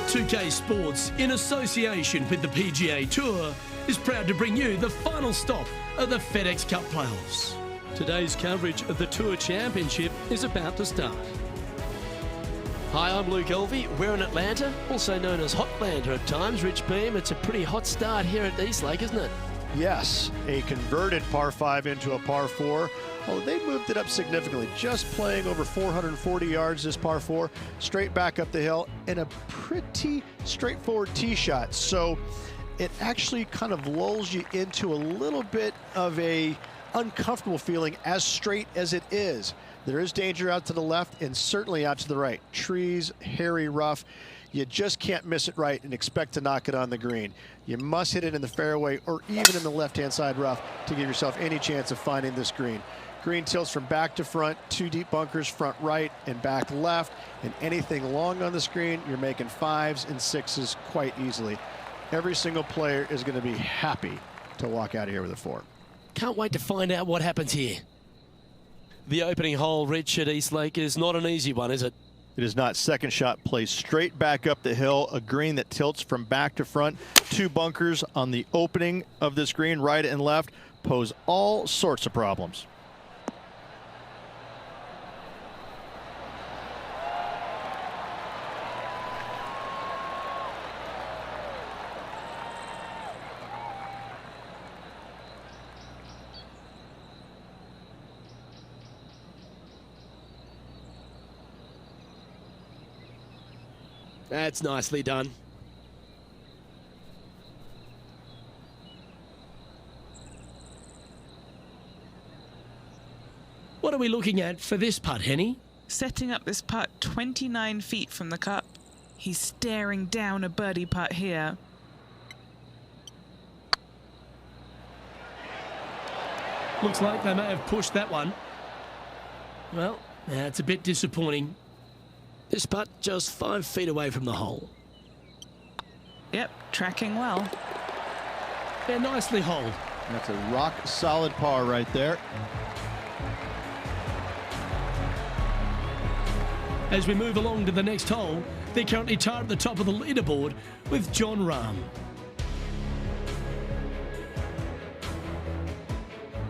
2K Sports, in association with the PGA Tour, is proud to bring you the final stop of the Fedex Cup playoffs. Today's coverage of the Tour Championship is about to start. Hi, I'm Luke Elvey. We're in Atlanta, also known as Hotlanta at times. Rich Beam, it's a pretty hot start here at Eastlake, isn't it? Yes, a converted par 5 into a par 4. Oh, they moved it up significantly, just playing over 440 yards this par 4, straight back up the hill, and a pretty straightforward tee shot. So it actually kind of lulls you into a little bit of a uncomfortable feeling as straight as it is. There is danger out to the left and certainly out to the right. Trees, hairy rough. You just can't miss it right and expect to knock it on the green. You must hit it in the fairway or even in the left-hand side rough to give yourself any chance of finding this green. Green tilts from back to front, 2 deep bunkers, front right and back left, and anything long on the screen, you're making 5s and 6s quite easily. Every single player is going to be happy to walk out of here with a 4. Can't wait to find out what happens here. The opening hole, Rich, at Eastlake is not an easy one, is it? It is not. Second shot plays straight back up the hill, a green that tilts from back to front. 2 bunkers on the opening of this green, right and left, pose all sorts of problems. That's nicely done. What are we looking at for this putt, Henny? Setting up this putt 29 feet from the cup. He's staring down a birdie putt here. Looks like they may have pushed that one. Well, that's a bit disappointing. This putt just 5 feet away from the hole. Yep, tracking well. They're nicely holed. That's a rock-solid par right there. As we move along to the next hole, they're currently tied at the top of the leaderboard with John Rahm.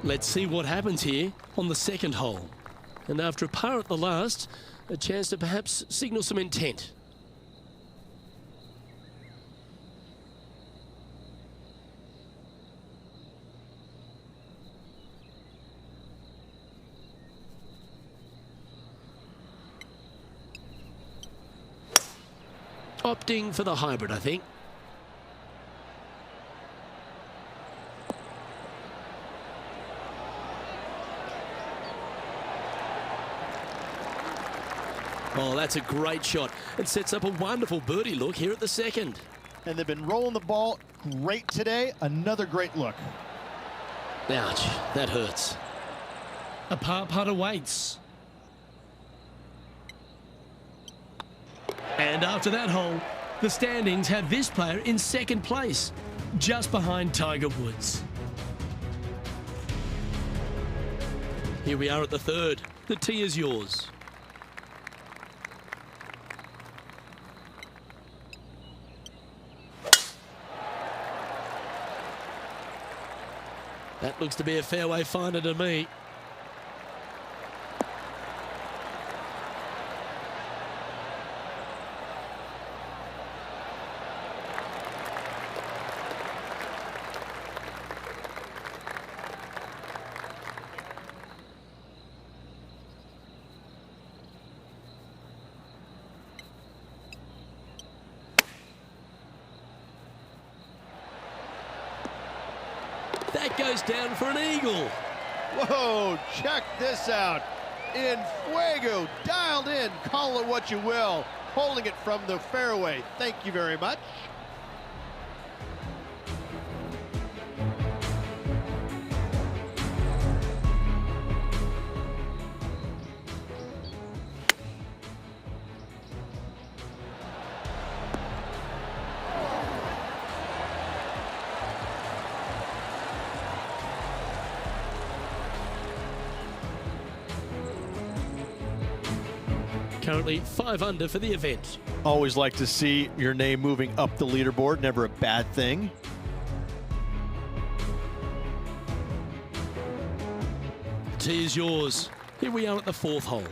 Let's see what happens here on the second hole. And after a par at the last, a chance to perhaps signal some intent. Opting for the hybrid, I think. Oh, that's a great shot. It sets up a wonderful birdie look here at the second. And they've been rolling the ball great today. Another great look. Ouch, that hurts. A par putt awaits. And after that hole, the standings have this player in second place, just behind Tiger Woods. Here we are at the third. The tee is yours. That looks to be a fairway finder to me. That goes down for an eagle. Whoa, check this out. In fuego, dialed in, call it what you will. Holding it from the fairway. Thank you very much. currently 5 under for the event. Always like to see your name moving up the leaderboard, never a bad thing. The tee is yours. Here we are at the 4th hole.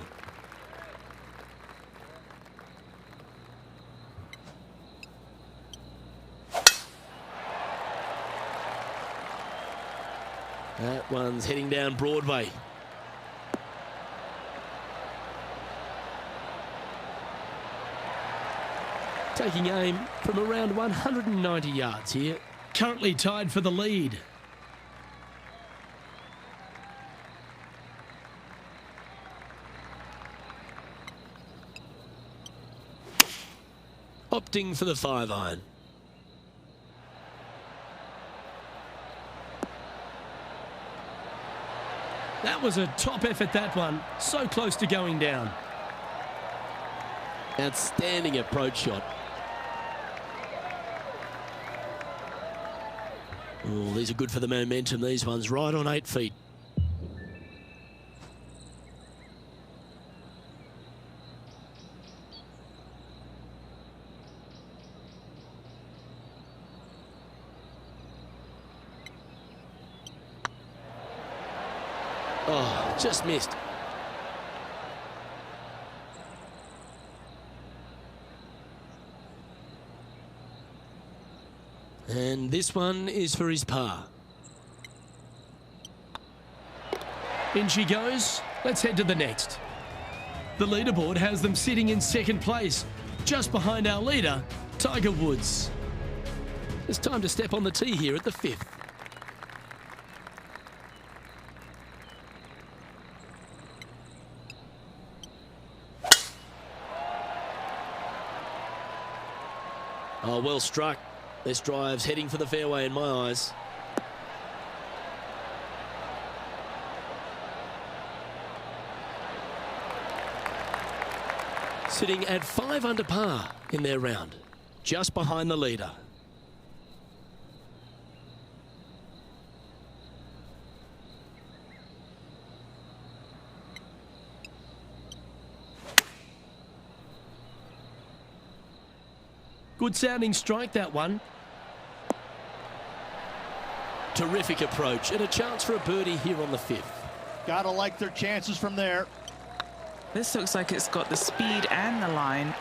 That one's heading down Broadway. Taking aim from around 190 yards here. Currently tied for the lead. Opting for the 5-iron. That was a top effort, that one. So close to going down. Outstanding approach shot. Oh, these are good for the momentum, these ones. Right on 8 feet. Oh, just missed. And this one is for his par. In she goes. Let's head to the next. The leaderboard has them sitting in 2nd place, just behind our leader, Tiger Woods. It's time to step on the tee here at the 5th. Oh, well struck. This drive's heading for the fairway in my eyes. Sitting at 5 under par in their round, just behind the leader. Good sounding strike, that one. Terrific approach and a chance for a birdie here on the 5th. Gotta like their chances from there. This looks like it's got the speed and the line.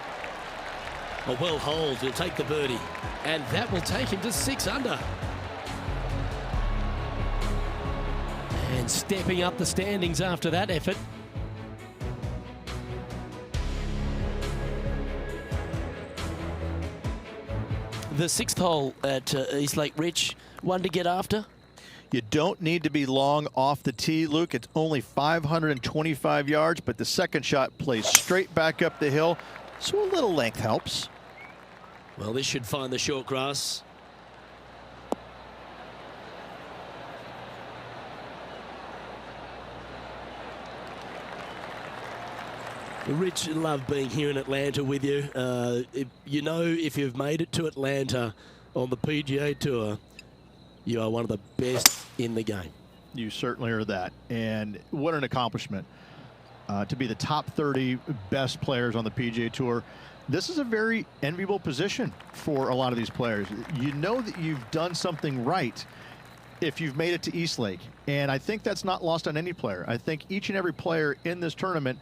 A well holed, he'll take the birdie. And that will take him to 6 under. And stepping up the standings after that effort. The 6th hole at East Lake Rich, one to get after. You don't need to be long off the tee, Luke. It's only 525 yards, but the second shot plays straight back up the hill, so a little length helps. Well, this should find the short grass. Rich, love being here in Atlanta with you. If you've made it to Atlanta on the PGA Tour, you are one of the best in the game. You certainly are that. And what an accomplishment to be the top 30 best players on the PGA Tour. This is a very enviable position for a lot of these players. You know that you've done something right if you've made it to East Lake. And I think that's not lost on any player. I think each and every player in this tournament,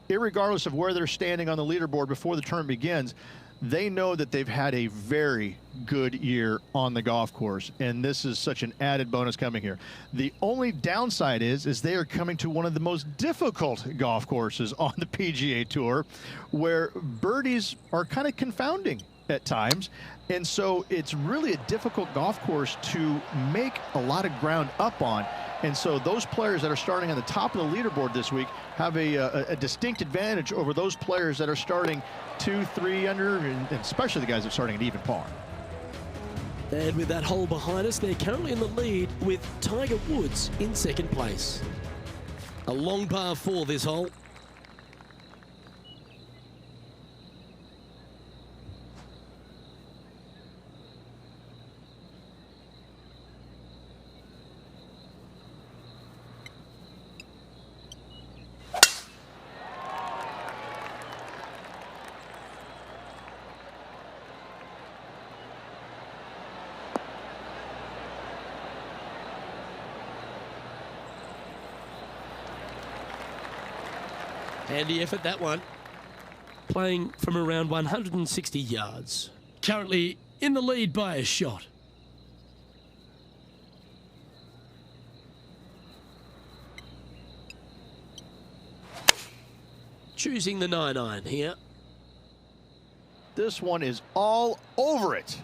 irregardless of where they're standing on the leaderboard before the tournament begins, they know that they've had a very good year on the golf course, and this is such an added bonus coming here. The only downside is they are coming to one of the most difficult golf courses on the PGA Tour, where birdies are kind of confounding at times, and so it's really a difficult golf course to make a lot of ground up on. And so those players that are starting on the top of the leaderboard this week have a distinct advantage over those players that are starting 2, 3 under, and especially the guys that are starting at even par. And with that hole behind us, they're currently in the lead with Tiger Woods in 2nd place. A long par 4 this hole. Handy effort, that one. Playing from around 160 yards. Currently in the lead by a shot. Choosing the 9-iron here. This one is all over it.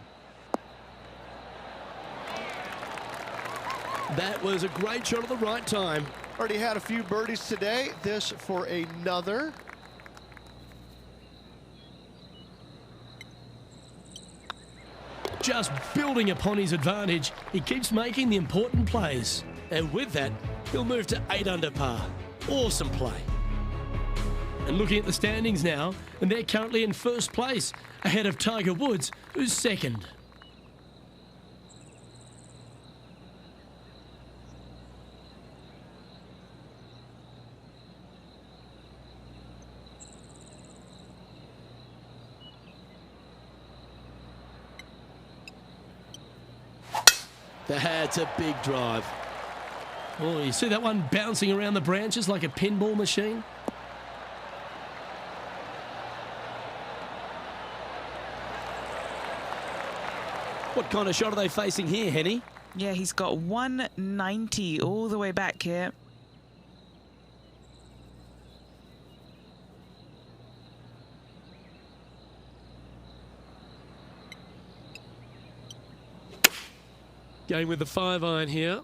That was a great shot at the right time. Already had a few birdies today. This for another. Just building upon his advantage, he keeps making the important plays. And with that, he'll move to 8 under par. Awesome play. And looking at the standings now, and they're currently in first place, ahead of Tiger Woods, who's second. That's a big drive. Oh, you see that one bouncing around the branches like a pinball machine? What kind of shot are they facing here, Henny? Yeah, he's got 190 all the way back here. Going with the 5-iron here.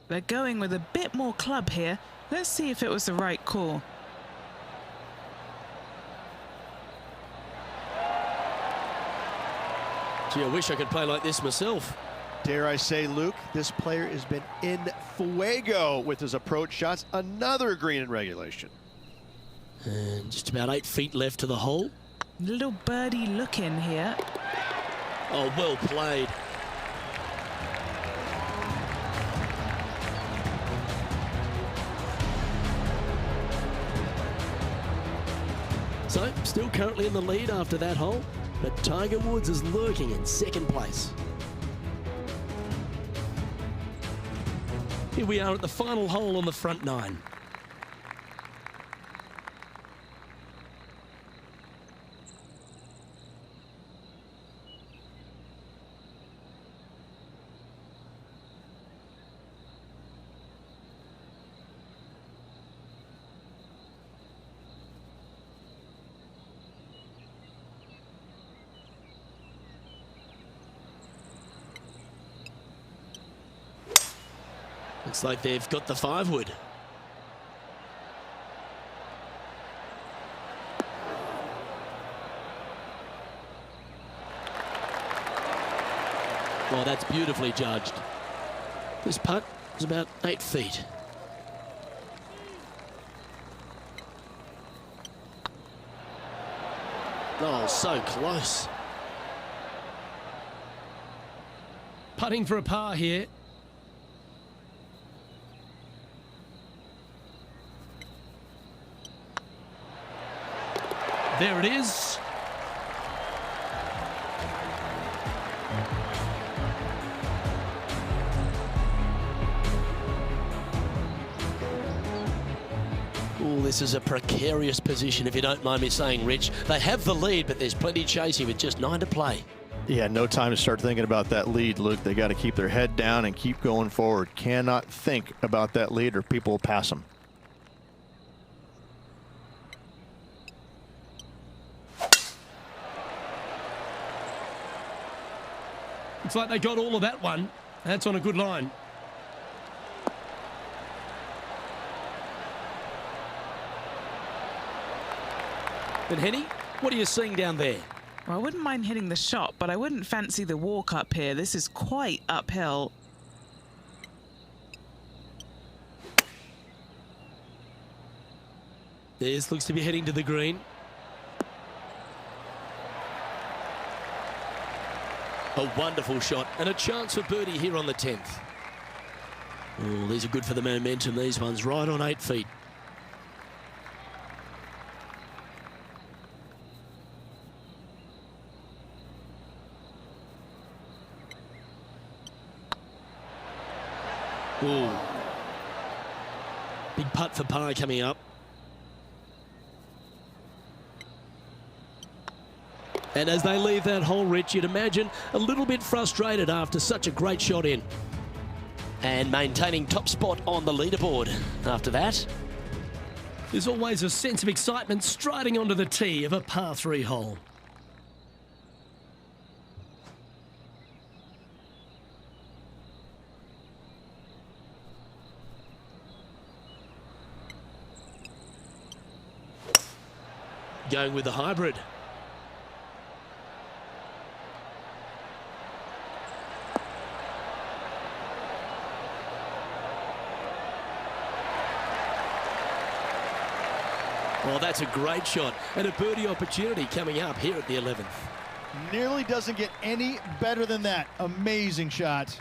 They're going with a bit more club here. Let's see if it was the right call. Gee, I wish I could play like this myself. Dare I say, Luke, this player has been in fuego with his approach shots. Another green in regulation. And just about 8 feet left to the hole. Little birdie look in here. Oh, well played. So, still currently in the lead after that hole, but Tiger Woods is lurking in second place. Here we are at the final hole on the front 9. Looks like they've got the 5-wood. Well, that's beautifully judged. This putt is about 8 feet. Oh, so close. Putting for a par here. There it is. Oh, this is a precarious position, if you don't mind me saying, Rich. They have the lead, but there's plenty chasing with just 9 to play. Yeah, no time to start thinking about that lead, Luke. They got to keep their head down and keep going forward. Cannot think about that lead or people will pass them. Looks like they got all of that one. That's on a good line. And Henny, what are you seeing down there? Well, I wouldn't mind hitting the shot, but I wouldn't fancy the walk up here. This is quite uphill. This looks to be heading to the green. A wonderful shot and a chance for birdie here on the 10th. Oh, these are good for the momentum, these ones, right on 8 feet. Ooh. Big putt for par coming up. And as they leave that hole, Rich, you'd imagine a little bit frustrated after such a great shot in. And maintaining top spot on the leaderboard after that. There's always a sense of excitement striding onto the tee of a par 3 hole. Going with the hybrid. Well, that's a great shot and a birdie opportunity coming up here at the 11th. Nearly doesn't get any better than that. Amazing shot.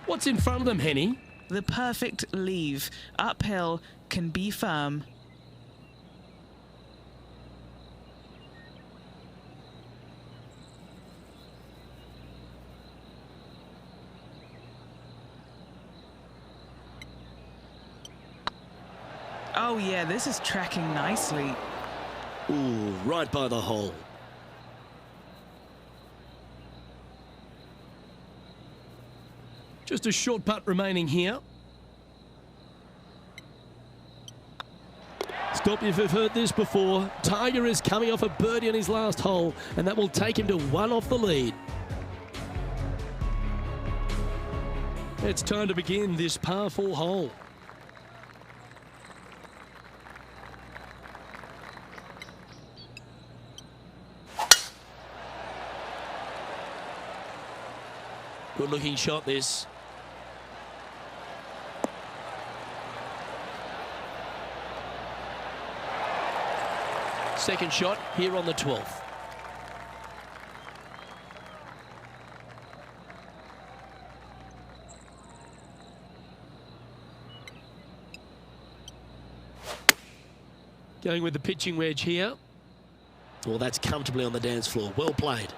What's in front of them, Henny? The perfect leave. Uphill, can be firm. Oh yeah, this is tracking nicely. Ooh, right by the hole. Just a short putt remaining here. Stop if you've heard this before. Tiger is coming off a birdie on his last hole, and that will take him to 1 off the lead. It's time to begin this par 4 hole. Good looking shot this. Second shot here on the 12th. Going with the pitching wedge here. Well, that's comfortably on the dance floor. Well played.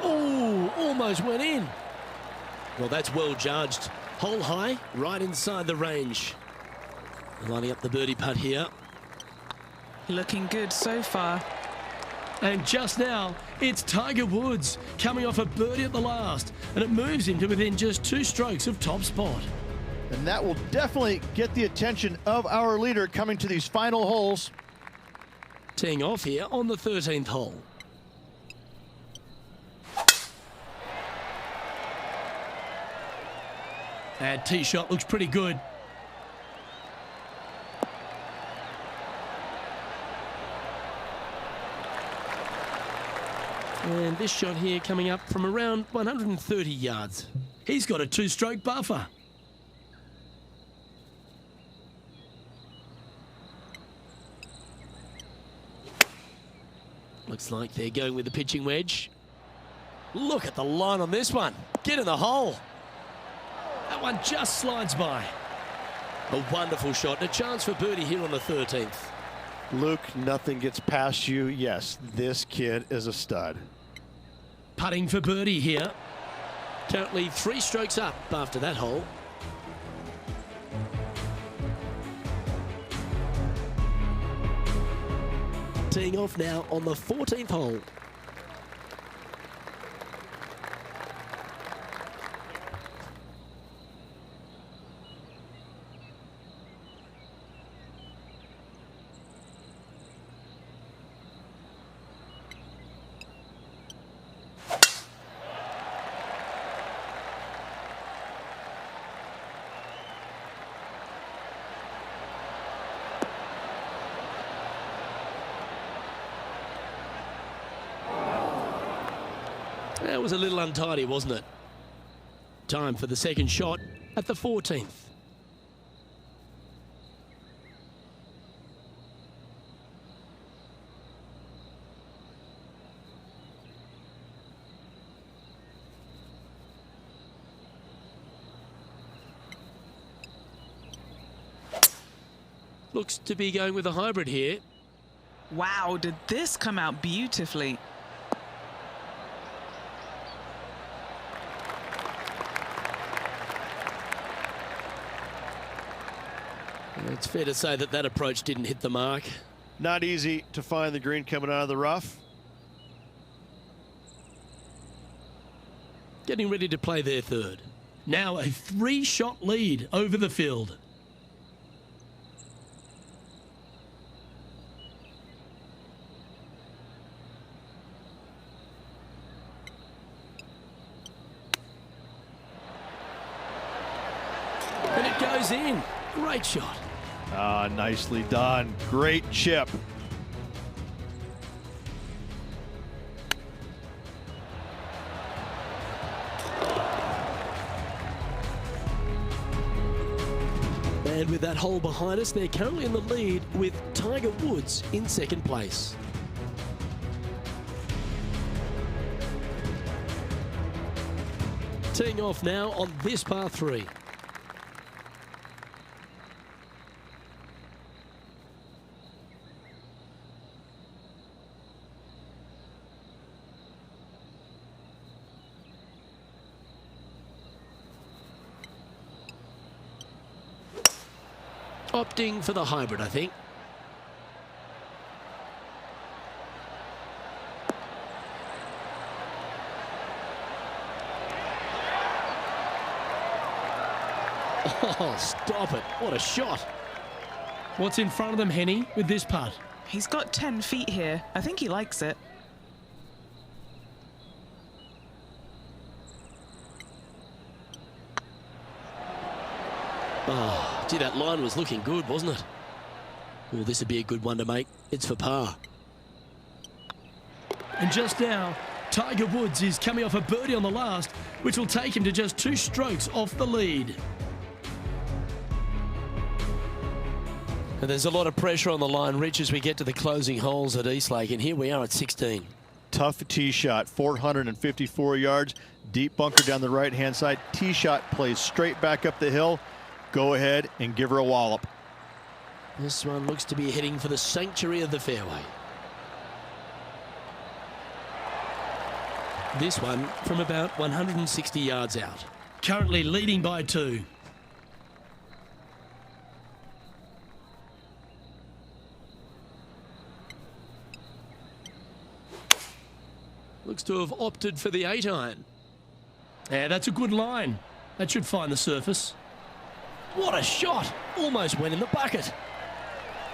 Oh, almost went in. Well, that's well judged. Hole high, right inside the range. Lining up the birdie putt here. Looking good so far. And just now, it's Tiger Woods coming off a birdie at the last, and it moves him to within just 2 strokes of top spot. And that will definitely get the attention of our leader coming to these final holes. Teeing off here on the 13th hole. That tee shot looks pretty good. And this shot here coming up from around 130 yards. He's got a 2-stroke buffer. Looks like they're going with the pitching wedge. Look at the line on this one. Get in the hole. That one just slides by. A wonderful shot and a chance for birdie here on the 13th. Luke, nothing gets past you. Yes, this kid is a stud. Putting for birdie here. Currently 3 strokes up after that hole. Teeing off now on the 14th hole. That was a little untidy, wasn't it? Time for the second shot at the 14th. Looks to be going with a hybrid here. Wow, did this come out beautifully? It's fair to say that that approach didn't hit the mark. Not easy to find the green coming out of the rough. getting ready to play their third. Now a 3-shot lead over the field. And it goes in. Great shot. Ah, nicely done. Great chip. And with that hole behind us, they're currently in the lead with Tiger Woods in second place. Teeing off now on this par 3. Opting for the hybrid, I think. Oh, stop it. What a shot. What's in front of them, Henny, with this putt? He's got 10 feet here. I think he likes it. Oh, gee, that line was looking good, wasn't it? Well, this would be a good one to make. It's for par. And just now, Tiger Woods is coming off a birdie on the last, which will take him to just 2 strokes off the lead. And there's a lot of pressure on the line, Rich, as we get to the closing holes at Eastlake. And here we are at 16. Tough tee shot, 454 yards, deep bunker down the right-hand side. Tee shot plays straight back up the hill. Go ahead and give her a wallop. This one looks to be heading for the sanctuary of the fairway. This one from about 160 yards out. Currently leading by 2. Looks to have opted for the 8-iron. Yeah, that's a good line. That should find the surface. What a shot! Almost went in the bucket.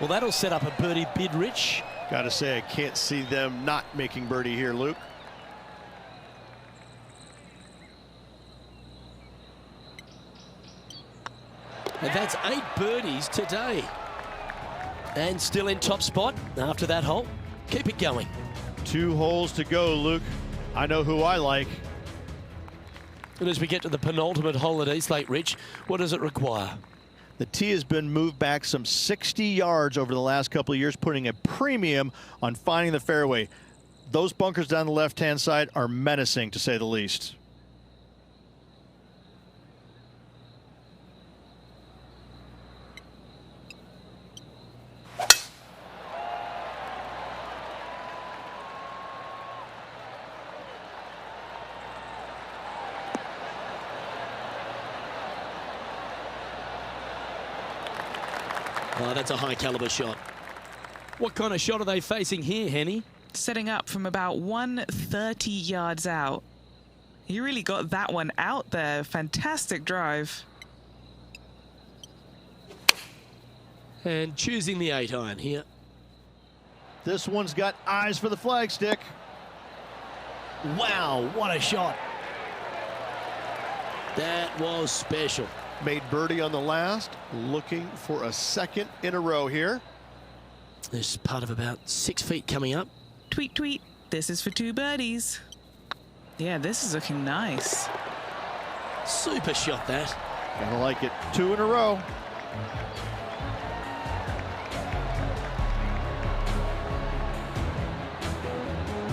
Well, that'll set up a birdie bid, Rich. Gotta say, I can't see them not making birdie here, Luke. And that's 8 birdies today. And still in top spot after that hole. Keep it going. 2 holes to go, Luke. I know who I like. And as we get to the penultimate hole at Eastlake, Rich, what does it require? The tee has been moved back some 60 yards over the last couple of years, putting a premium on finding the fairway. Those bunkers down the left-hand side are menacing, to say the least. Oh, that's a high caliber shot. What kind of shot are they facing here, Henny? Setting up from about 130 yards out. He really got that one out there. Fantastic drive. And choosing the 8-iron here. This one's got eyes for the flagstick. Wow, what a shot. That was special. Made birdie on the last, looking for a second in a row here. There's part of about 6 feet coming up. Tweet, tweet. This is for 2 birdies. Yeah, this is looking nice. Super shot, that. Gotta like it. 2 in a row.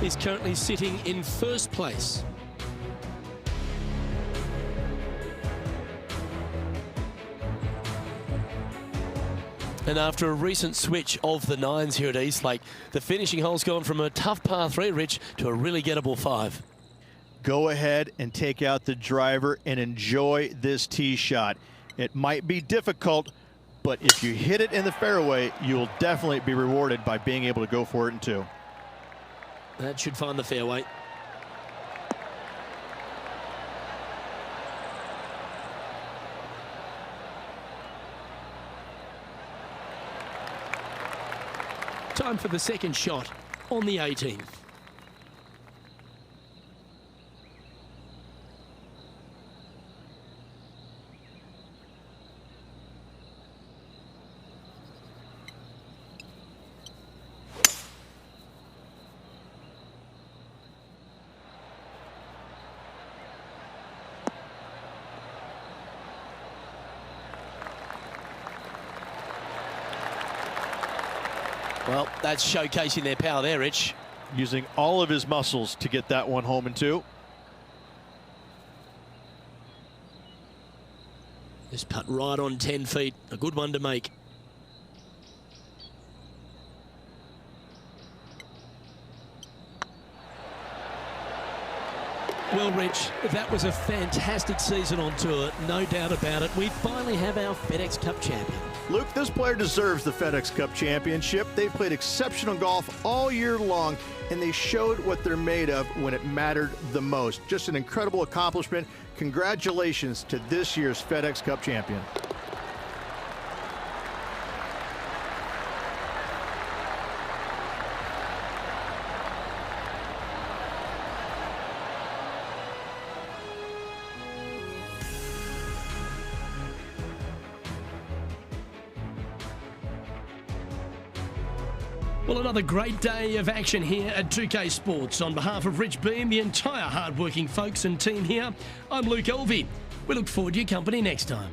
He's currently sitting in first place. And after a recent switch of the 9s here at Eastlake, the finishing hole's gone from a tough par 3, Rich, to a really gettable 5. Go ahead and take out the driver and enjoy this tee shot. It might be difficult, but if you hit it in the fairway, you'll definitely be rewarded by being able to go for it in 2. That should find the fairway. Time for the second shot on the 18th. Well, that's showcasing their power there, Rich. Using all of his muscles to get that one home and two. This putt right on 10 feet. A good one to make. Well, Rich, that was a fantastic season on tour, no doubt about it. We finally have our FedEx Cup champion. Luke, this player deserves the FedEx Cup championship. They played exceptional golf all year long, and they showed what they're made of when it mattered the most. Just an incredible accomplishment. Congratulations to this year's FedEx Cup champion. Well, another great day of action here at 2K Sports. On behalf of Rich Beam, the entire hard-working folks and team here, I'm Luke Elvey. We look forward to your company next time.